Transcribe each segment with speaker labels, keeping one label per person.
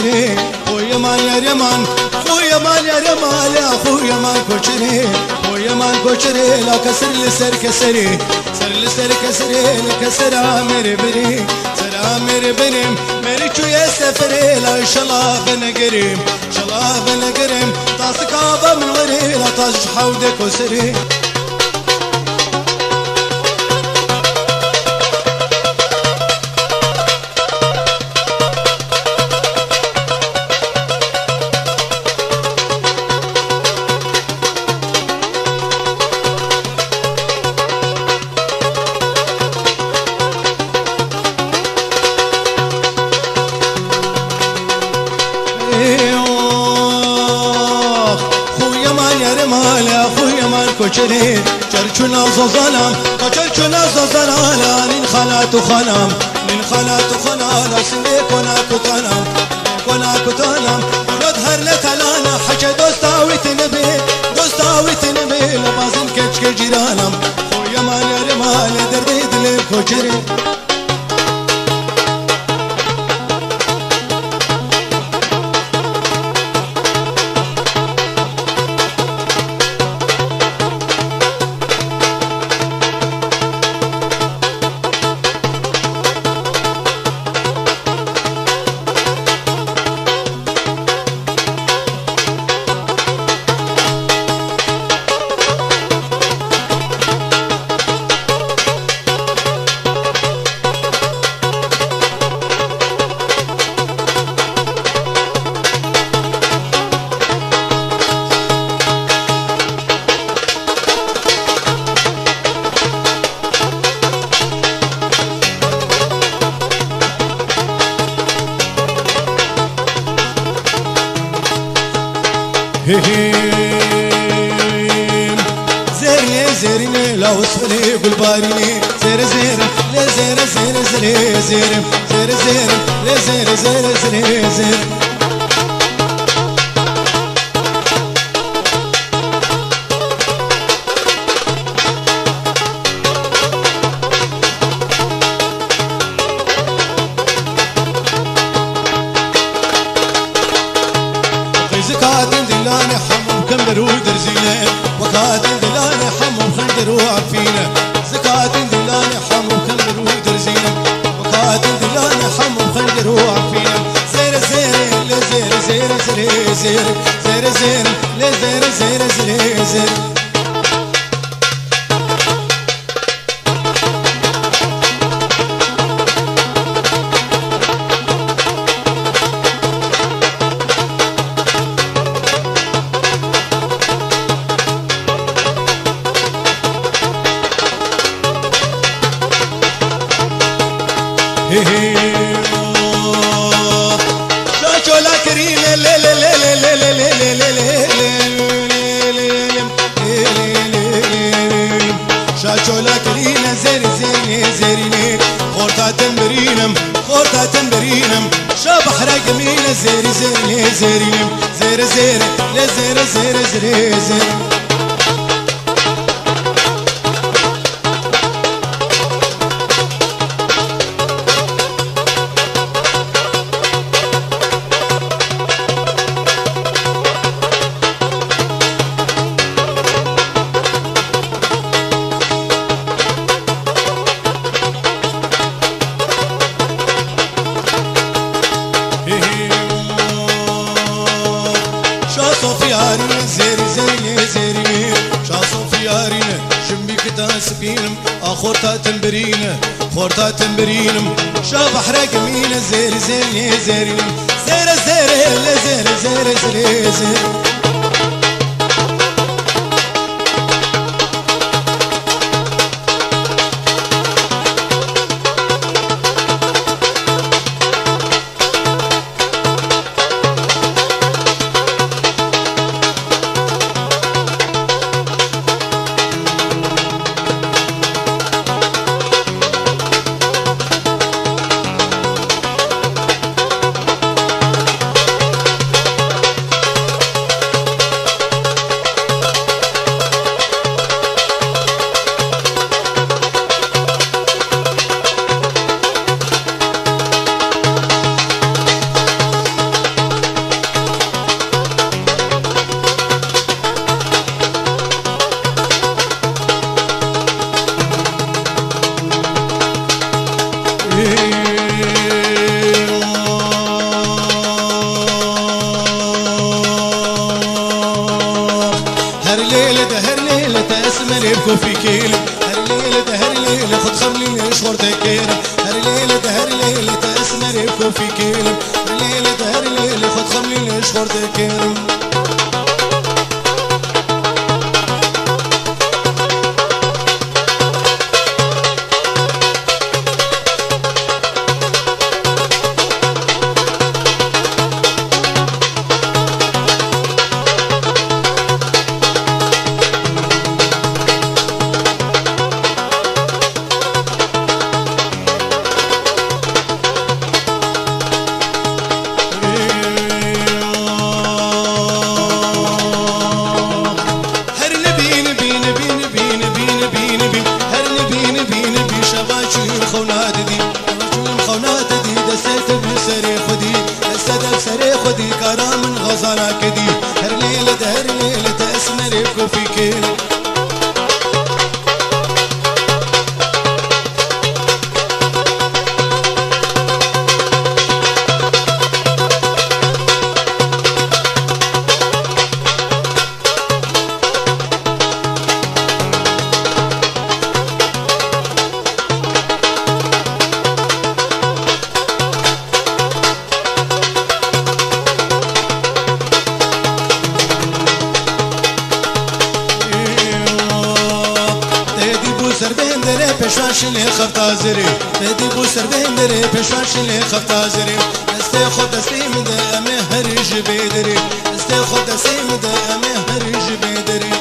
Speaker 1: كوشري خويا مان يا ريمان خويا مان يا ريمان يا خويا مان كوشري خويا مان كوشري لا كسر لسر كسري سر لسر كسري لكسر امير بري سر امير بريم ميري شو يسفري لا ان شاء الله بنقريم ان شاء الله بنقريم طاسك ابا من غري لا طاش حودك وسري كوشري چرچونا زوزانم چرچونا زوزانم نين خالاتو خانم نين خالاتو خانم سنه كنا كتانم ولد هر لتلانا حكى دوستاويت نبي لبازن كچ جيرانم خويا مان يا رمال دردي دل كوشري زيرني لو اسفلي بالباريني زير زير لا زير زير زير زير زير زير لا زير زير زير زير وكاد دلاني حمو خندر وعفينه زكاة دلاني حمو خندر ودرزينه وكاد دلاني حمو خندر وعفينه زير زير لا زير زير زير زير زير زير لا زير زير زير زير شاشولا كريمة لا لا لا لا لا لا لا لا لا شاشولا كريمة زير زير زيريني خورتا تنبرينم شبح رقمينة زير زير زيرينم زير زير لا زير زير زير زير خورتا تنبرينم شبح رقمينة زير زير زير زير زير زير زير زير زير كوفي كيلم هر ليلة خد خملي ليش ورتك كيرم هر ليلة تأسمر كوفي كيلم هر ليلة خد خملي ليش ورتك كيرم خدي كرام من غزانا كدي هر ليلة أسمر كوفي كيلم پشواش لی خفتا زری بدی بو سر بندری پشواش لی خفتا زری دست خود دستی مده امه هر جبه دری دست خود دستی مده امه هر جبه دری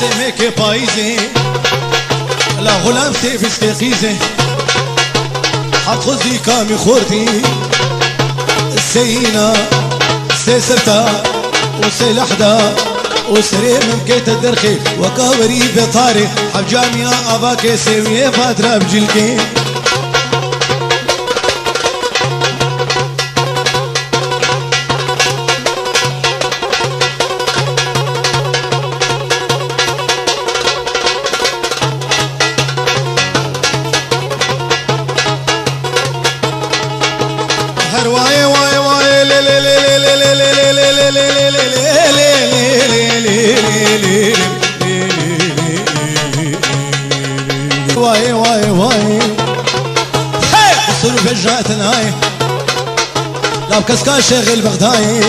Speaker 1: سمك بايزه لا غلام سيف استقيزه حط خزي كامي خورتي السينا سيسرتا وسيلحدا وسرير ممكيت الدرخي وكاوري بطاري حب جامعة أباكي سويه فاترة بجلكي واي واي واي الصروف جاتنا لا بكسكا شغل بغداي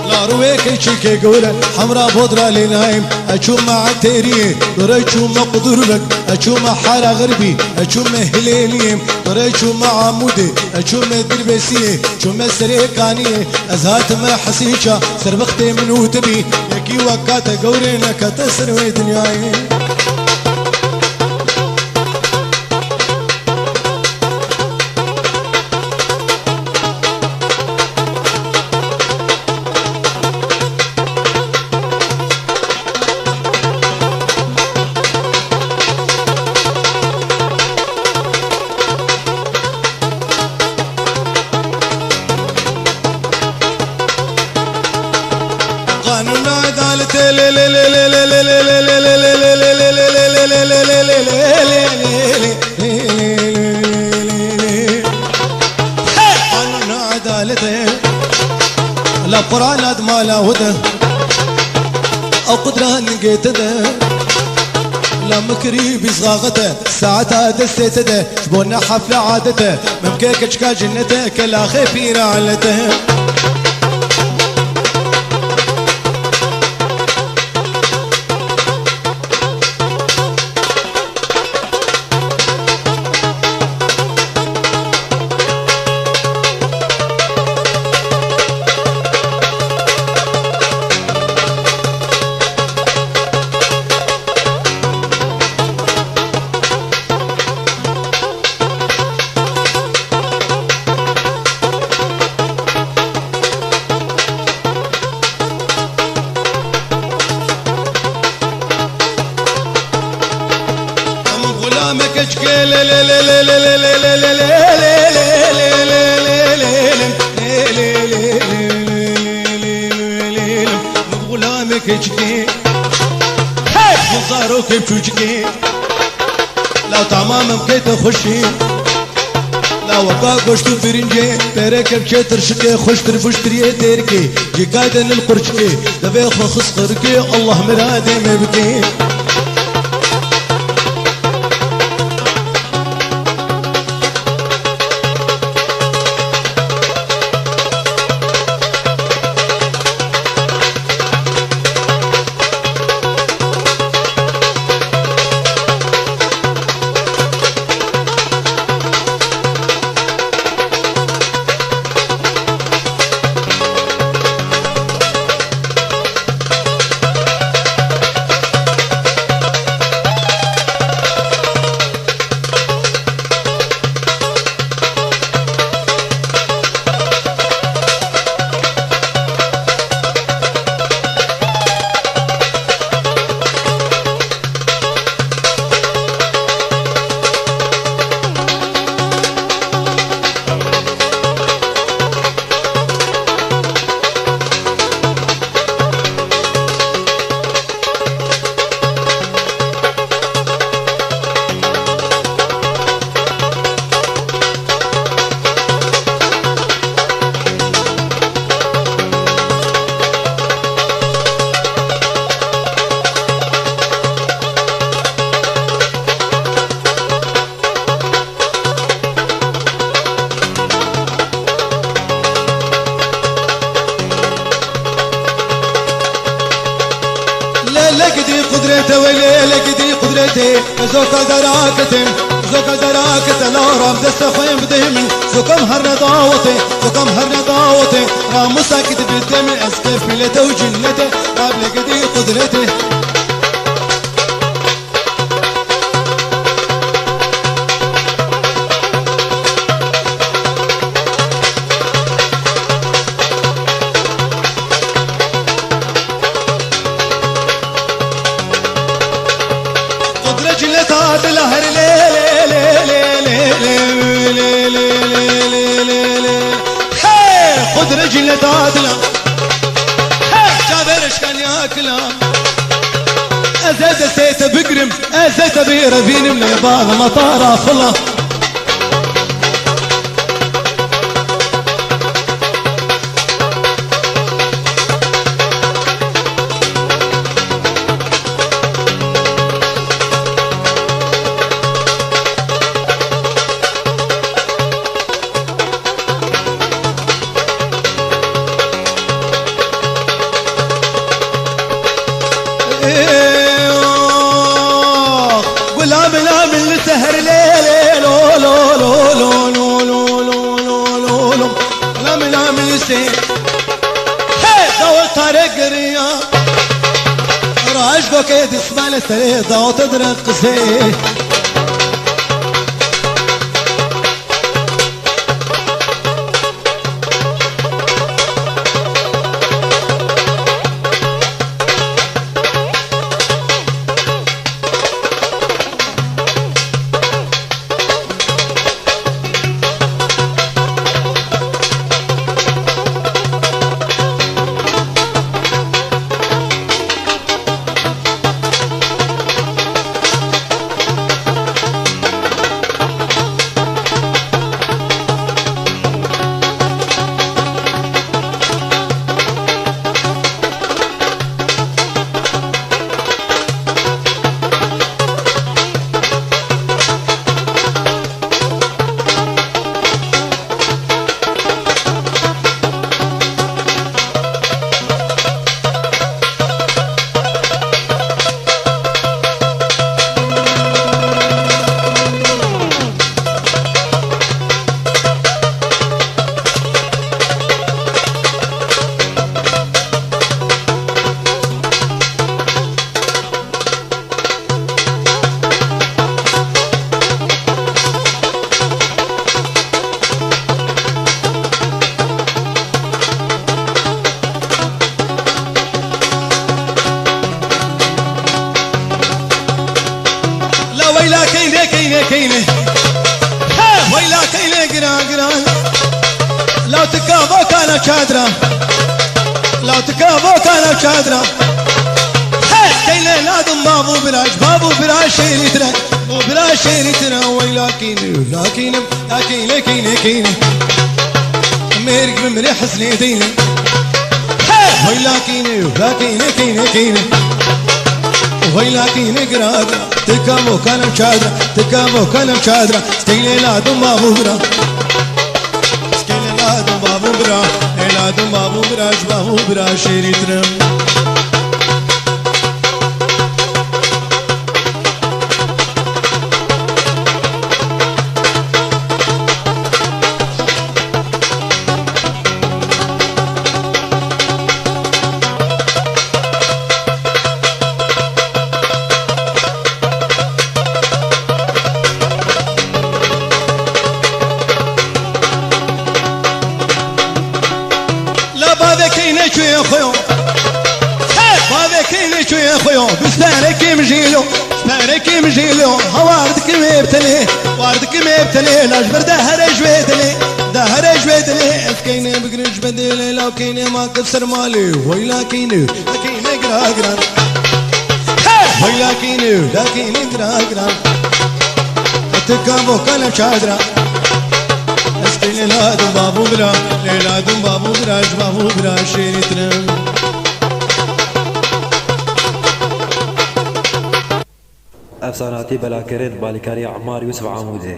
Speaker 1: لا رويك تشيكي قولة حمرا بودرة لنايم أشوم مع التيري دور أشوم قدربك أشوم حارة غربي أشوم هليليم دور أشوم عمودي أشوم دربسي أشوم سريكاني أزهات ما حسيشة سربختي من وتبي يكي وكاتا قورينا كتسر ويدنياي قانون عدالة لا قرآن هاد ما لا هدى أو قدرة لقيت ده لا مكري بصغاغته ساعتها دستيت ده جبونا حفلة عادته ممكيك اشكا جنته كلا خيفير علته لو تمام بكيت خشي لو وقا قشتو برنجي بيرك بشتر شكي خشتر فشتري تيركي جيكايدن القرشكي دبي خص قركي الله مرادي مبكي لقدي قدرته وليلة قدي قدرتي زوكا دراكتم زوكا دراكت لورام دست خويم بدهم زوكم هرنا داوتي زوكم هرنا داوتي رامو ساكت بالدم اسكف ملته وجنته راب لقدي قدرتي خذ رجل تعدلا شابرش كان ياكلا ازاد سيت بقرم ازاد بيرفين من يبان مطارا فلا سهر ليل لو لو لو لو لو لو لو لو لو لام لام لسه هي دو طريق ريا راج بكيت اسمع لسه دو تدرق سي كان شادرة لا تكابو كان شادرة كينا لادم بابو براج شيرتنا وبراج شيرتنا ويلاكين لكين ميرك بمري حسني ديني ويلاكين ويلاكين قرادة تكابو كان شادرة ستيلي لادم بابو براج لادم بابو براج شيرتنا يا خويا بابك يا خويا بسبارك مجيلو واردك مبتلي لا جبر دهر جويدلي كاين بقرش بديلي لو كاين ما كسر مالي ويلا كاين قراقران ويلا كاين قراقران تكابو كلام شادرة لادم بابو برا شيرتنا
Speaker 2: افساناتی بلاکرین بالکاری عمار یوسف عمودی